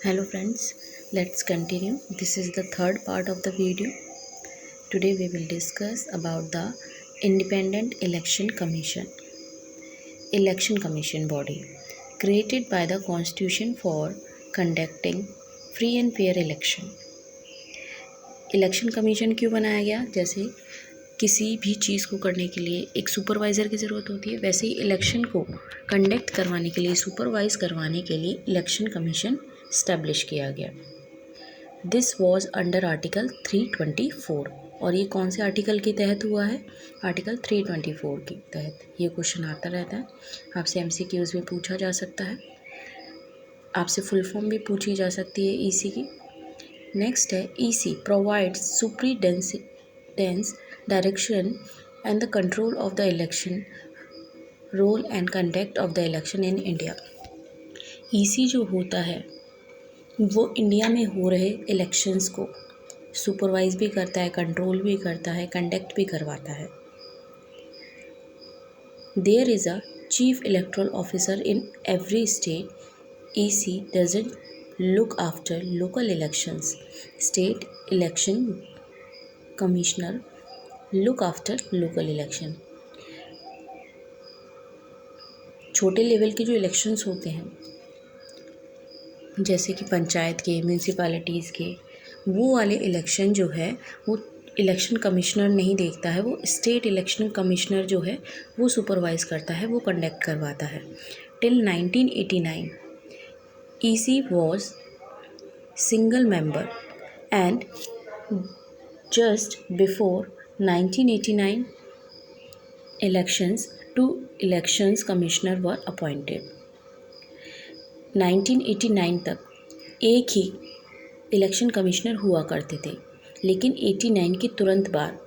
Hello friends, let's continue. This is the third part of the video. Today we will discuss about the Independent Election Commission. Election Commission body created by the Constitution for conducting free and fair election. Election commission क्यों बनाया गया? जैसे किसी भी चीज़ को करने के लिए एक सुपरवाइज़र की ज़रूरत होती है, वैसे ही इलेक्शन को कंडक्ट करवाने के लिए, सुपरवाइज़ करवाने के लिए इलेक्शन कमीशन इस्टेब्लिश किया गया। This was under article 324। और ये कौन से आर्टिकल के तहत हुआ है? आर्टिकल 324 के तहत। ये क्वेश्चन आता रहता है, आपसे MCQs में पूछा जा सकता है, आपसे फुल फॉर्म भी पूछी जा सकती है EC की। नेक्स्ट है EC provides superintendence direction and the control of the election roll and conduct of the election in India. EC जो होता है वो इंडिया में हो रहे इलेक्शंस को सुपरवाइज भी करता है, कंट्रोल भी करता है, कंडक्ट भी करवाता है। There is a chief electoral officer in every state. EC doesn't look after local elections. State election commissioner look after local election. छोटे लेवल के जो इलेक्शंस होते हैं, जैसे कि पंचायत के, म्यूनसिपैलिटीज़ के, वो वाले इलेक्शन जो है वो इलेक्शन कमिश्नर नहीं देखता है, वो स्टेट इलेक्शन कमिश्नर जो है वो सुपरवाइज करता है, वो कंडक्ट करवाता है। Till 1989 EC was single member and just before 1989 elections, 2 elections commissioner were appointed. 1989 तक एक ही इलेक्शन कमिश्नर हुआ करते थे, लेकिन 89 के तुरंत बाद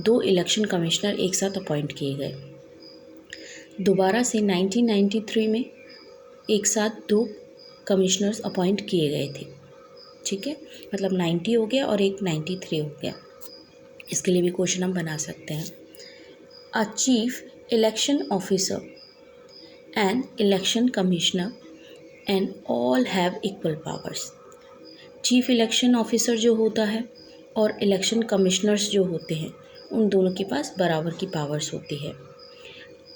2 इलेक्शन कमिश्नर एक साथ अपॉइंट किए गए। दोबारा से 1993 में एक साथ 2 कमिश्नर्स अपॉइंट किए गए थे। ठीक है, मतलब 90 हो गया और एक 93 हो गया। इसके लिए भी क्वेश्चन हम बना सकते हैं। A chief election officer and election commissioner and all have equal powers. Chief election officer जो होता है और इलेक्शन कमिश्नर्स जो होते हैं, उन दोनों के पास बराबर की पावर्स होती है।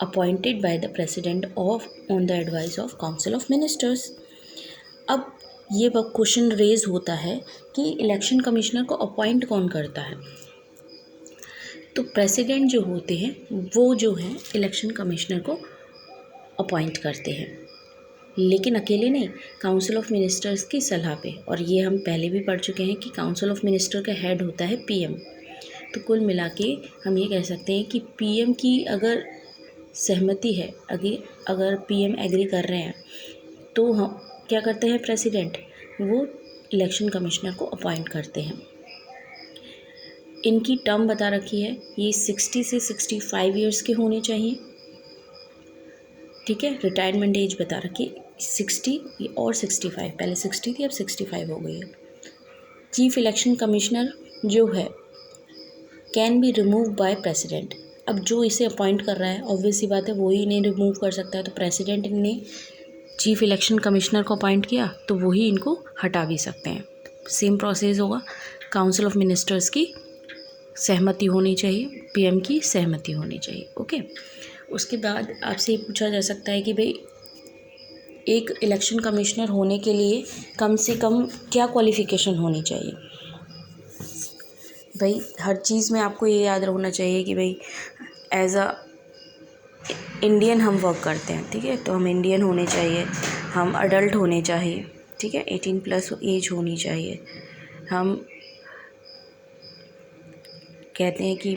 Appointed by the president of on the advice of council of ministers. अब ये क्वेश्चन रेज होता है कि इलेक्शन कमिश्नर को अपॉइंट कौन करता है? तो प्रेसिडेंट जो होते हैं वो जो है इलेक्शन कमिश्नर को अपॉइंट करते हैं, लेकिन अकेले नहीं, काउंसिल ऑफ मिनिस्टर्स की सलाह पे। और ये हम पहले भी पढ़ चुके हैं कि काउंसिल ऑफ मिनिस्टर का हेड होता है PM। तो कुल मिला के हम ये कह सकते हैं कि PM की अगर सहमति है, अगर PM एग्री कर रहे हैं, तो हम क्या करते हैं? प्रेसिडेंट वो इलेक्शन कमिश्नर को अपॉइंट करते हैं। इनकी टर्म बता रखी है, ये 60 से 65 ईयर्स के होने चाहिए। ठीक है, रिटायरमेंट एज बता रखी 60 और 65, पहले 60 थी, अब 65 हो गई है। चीफ इलेक्शन कमिश्नर जो है can be remove by president. अब जो इसे अपॉइंट कर रहा है, ऑब्वियस सी बात है, वो ही इन्हें रिमूव कर सकता है। तो प्रेसिडेंट ने चीफ इलेक्शन कमिश्नर को अपॉइंट किया तो वही इनको हटा भी सकते हैं। सेम प्रोसेस होगा, काउंसिल ऑफ मिनिस्टर्स की सहमति होनी चाहिए, PM की सहमति होनी चाहिए। ओके, उसके बाद आपसे ये पूछा जा सकता है कि भाई एक इलेक्शन कमिश्नर होने के लिए कम से कम क्या क्वालिफ़िकेशन होनी चाहिए? भाई हर चीज़ में आपको ये याद रखना चाहिए कि भाई एज अ इंडियन हम वर्क करते हैं। ठीक है, तो हम इंडियन होने चाहिए, हम अडल्ट होने चाहिए। ठीक है, 18+ एज होनी चाहिए। हम कहते हैं कि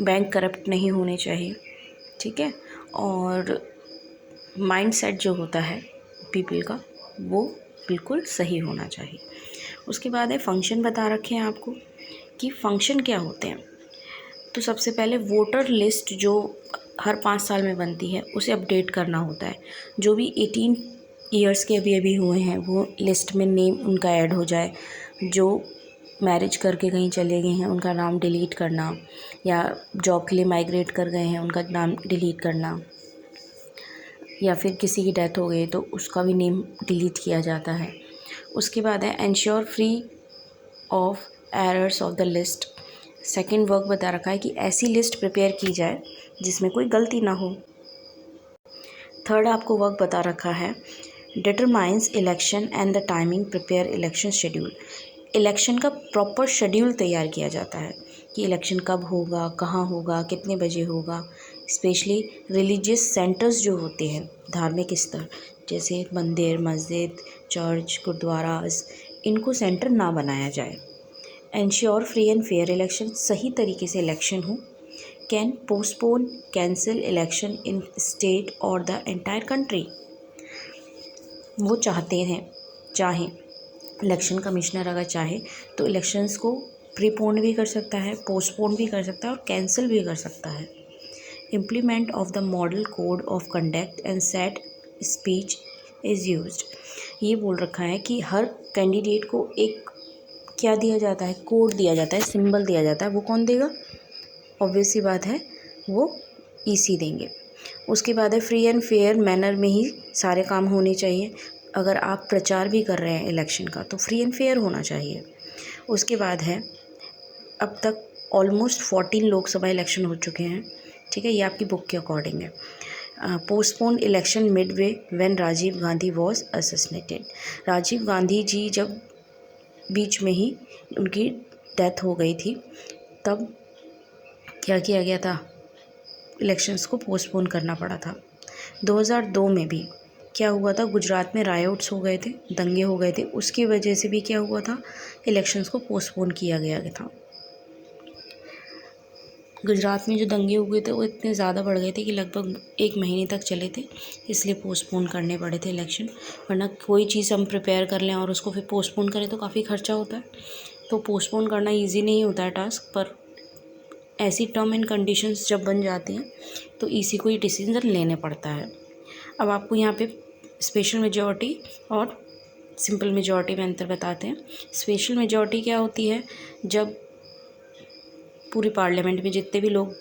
बैंक करप्ट नहीं होने चाहिए। ठीक है, और माइंडसेट जो होता है पीपल का वो बिल्कुल सही होना चाहिए। उसके बाद है फंक्शन बता रखे हैं आपको कि फ़ंक्शन क्या होते हैं। तो सबसे पहले वोटर लिस्ट जो हर 5 साल में बनती है उसे अपडेट करना होता है। जो भी 18 ईयर्स के अभी हुए हैं वो लिस्ट में नेम उनका ऐड हो जाए। जो मैरिज करके कहीं चले गए हैं उनका नाम डिलीट करना, या जॉब के लिए माइग्रेट कर गए हैं उनका नाम डिलीट करना, या फिर किसी की डेथ हो गई तो उसका भी नेम डिलीट किया जाता है। उसके बाद है ensure free of errors of the list. Second work बता रखा है कि ऐसी लिस्ट प्रिपेयर की जाए जिसमें कोई गलती ना हो। थर्ड आपको वर्क बता रखा है determines election and the timing, prepare election schedule. Election का प्रॉपर शेड्यूल तैयार किया जाता है कि इलेक्शन कब होगा, कहाँ होगा, कितने बजे होगा। स्पेशली रिलीजियस सेंटर्स जो होते हैं, धार्मिक स्थल जैसे मंदिर, मस्जिद, चर्च, गुरुद्वारास, इनको सेंटर ना बनाया जाए। Ensure free and fair election, सही तरीके से इलेक्शन हो। Can postpone cancel election in state और द एंटायर कंट्री। वो चाहें इलेक्शन कमिश्नर अगर चाहे तो इलेक्शंस को प्रीपोन भी कर सकता है, पोस्टपोन भी कर सकता है और कैंसिल भी कर सकता है। Implement of the model code of conduct and set speech is used. ये बोल रखा है कि हर कैंडिडेट को एक क्या दिया जाता है, कोड दिया जाता है, सिंबल दिया जाता है। वो कौन देगा? ऑब्वियस सी बात है, वो ईसी देंगे। उसके बाद है फ्री एंड फेयर मैनर में ही सारे काम होने चाहिए। अगर आप प्रचार भी कर रहे हैं इलेक्शन का तो फ्री एंड फेयर होना चाहिए। उसके बाद है अब तक ऑलमोस्ट 14 लोकसभा इलेक्शन हो चुके हैं, ठीक है, ये आपकी बुक के अकॉर्डिंग है। Postpone election midway when Rajiv Gandhi was assassinated. Rajiv Gandhi ji जब बीच में ही उनकी डेथ हो गई थी तब क्या किया गया था, इलेक्शंस को पोस्टपोन करना पड़ा था। 2002 में भी क्या हुआ था, गुजरात में रायोट्स हो गए थे, दंगे हो गए थे, उसकी वजह से भी क्या हुआ था, इलेक्शंस को पोस्टपोन किया गया था। गुजरात में जो दंगे हुए थे वो इतने ज़्यादा बढ़ गए थे कि लगभग 1 महीने तक चले थे, इसलिए पोस्टपोन करने पड़े थे इलेक्शन। वरना कोई चीज़ हम प्रिपेयर कर लें और उसको फिर पोस्टपोन करें तो काफ़ी खर्चा होता है। तो पोस्टपोन करना ईजी नहीं होता है टास्क, पर ऐसी टर्म एंड कंडीशंस जब बन जाती हैं तो ईसी को ही डिसीजन लेने पड़ता है। अब आपको यहाँ पे स्पेशल मेजॉरिटी और सिंपल मेजॉरिटी में अंतर बताते हैं। स्पेशल मेजॉरिटी क्या होती है, जब पूरी पार्लियामेंट में जितने भी लोग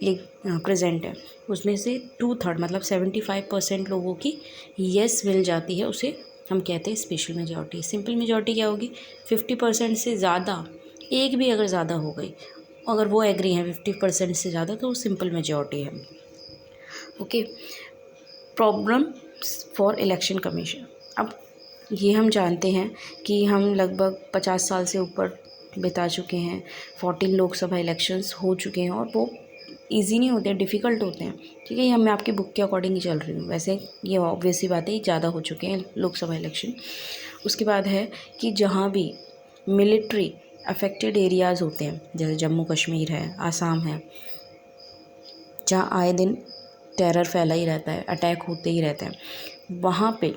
प्रेजेंट हैं उसमें से 2/3 मतलब 75% लोगों की येस मिल जाती है, उसे हम कहते हैं स्पेशल मेजॉरिटी। सिंपल मेजॉरिटी क्या होगी, 50% से ज़्यादा, एक भी अगर ज़्यादा हो गई, अगर वो एग्री हैं 50% से ज़्यादा तो वो सिंपल मेजॉरिटी है। Okay, problem for election commission. अब ये हम जानते हैं कि हम लगभग 50 साल से ऊपर बिता चुके हैं, 14 लोकसभा इलेक्शंस हो चुके हैं और वो इजी नहीं होते हैं, डिफ़िकल्ट होते हैं, ठीक है। ये मैं आपकी बुक के अकॉर्डिंग ही चल रही हूँ, वैसे ये ऑब्वियस सी बात है, ज़्यादा हो चुके हैं लोकसभा इलेक्शन। उसके बाद है कि जहाँ भी मिलिट्री अफेक्टेड एरियाज़ होते हैं, जैसे जम्मू कश्मीर है, आसाम है, जहाँ आए दिन टेरर फैला ही रहता है, अटैक होते ही रहते हैं, वहाँ पे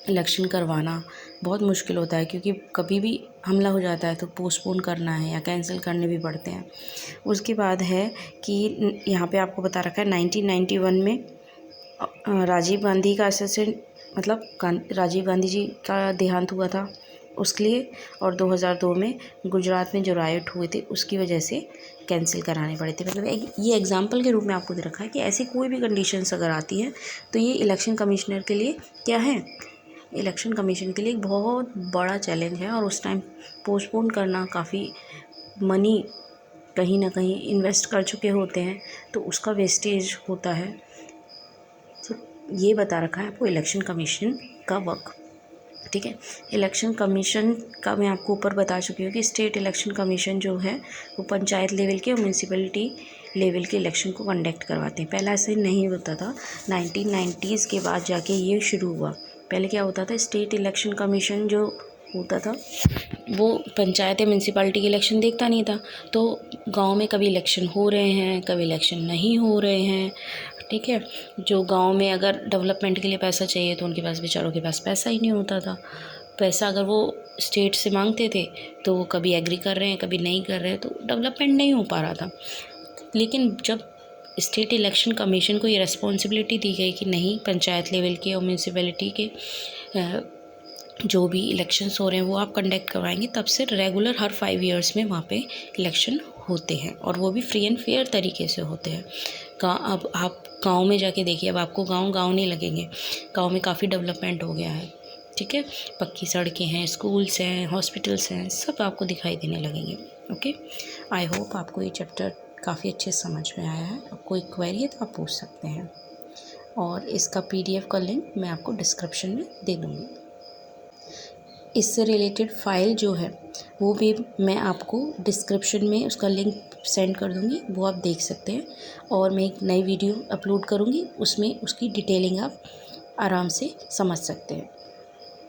इलेक्शन करवाना बहुत मुश्किल होता है, क्योंकि कभी भी हमला हो जाता है तो पोस्टपोन करना है या कैंसिल करने भी पड़ते हैं। उसके बाद है कि यहाँ पे आपको बता रखा है 1991 में राजीव गांधी का मतलब राजीव गांधी जी का देहांत हुआ था उसके लिए, और 2002 में गुजरात में जो राइट हुए थे उसकी वजह से कैंसिल कराने पड़े थे। मतलब ये एग्जाम्पल के रूप में आपको दे रखा है कि ऐसी कोई भी कंडीशंस अगर आती हैं तो ये इलेक्शन कमिश्नर के लिए क्या है, इलेक्शन कमीशन के लिए एक बहुत बड़ा चैलेंज है। और उस टाइम पोस्टपोन करना, काफ़ी मनी कहीं ना कहीं इन्वेस्ट कर चुके होते हैं तो उसका वेस्टेज होता है। तो ये बता रखा है आपको इलेक्शन कमीशन का वर्क, ठीक है। इलेक्शन कमीशन का मैं आपको ऊपर बता चुकी हूँ कि स्टेट इलेक्शन कमीशन जो है वो पंचायत लेवल के और म्यूनसिपैलिटी लेवल के इलेक्शन को कंडक्ट करवाते हैं। पहला ऐसे नहीं होता था, 1990s के बाद जाके ये शुरू हुआ। पहले क्या होता था, स्टेट इलेक्शन कमीशन जो होता था वो पंचायत या म्यूनसिपैलिटी के इलेक्शन देखता नहीं था, तो गांव में कभी इलेक्शन हो रहे हैं, कभी इलेक्शन नहीं हो रहे हैं, ठीक है। जो गांव में अगर डेवलपमेंट के लिए पैसा चाहिए तो उनके पास, बेचारों के पास पैसा ही नहीं होता था। पैसा अगर वो स्टेट से मांगते थे तो वो कभी एग्री कर रहे हैं, कभी नहीं कर रहे हैं, तो डेवलपमेंट नहीं हो पा रहा था। लेकिन जब स्टेट इलेक्शन कमीशन को ये रिस्पॉन्सिबिलिटी दी गई कि नहीं, पंचायत लेवल के और म्यूनसिपैलिटी के जो भी इलेक्शंस हो रहे हैं वो आप कंडक्ट करवाएंगे, तब से रेगुलर हर 5 ईयर्स में वहाँ पे इलेक्शन होते हैं और वो भी फ्री एंड फेयर तरीके से होते हैं। अब आप गाँव में जाके देखिए, अब आपको गाँव नहीं लगेंगे, गाँव में काफ़ी डेवलपमेंट हो गया है, ठीक है। पक्की सड़कें हैं, स्कूल्स हैं, हॉस्पिटल्स हैं, सब आपको दिखाई देने लगेंगे। ओके, आई होप आपको ये चैप्टर काफ़ी अच्छे समझ में आया है। अब कोई क्वेरी है तो आप पूछ सकते हैं, और इसका PDF का लिंक मैं आपको डिस्क्रिप्शन में दे दूँगी। इससे रिलेटेड फ़ाइल जो है वो भी मैं आपको डिस्क्रिप्शन में उसका लिंक सेंड कर दूँगी, वो आप देख सकते हैं। और मैं एक नई वीडियो अपलोड करूँगी, उसमें उसकी डिटेलिंग आप आराम से समझ सकते हैं।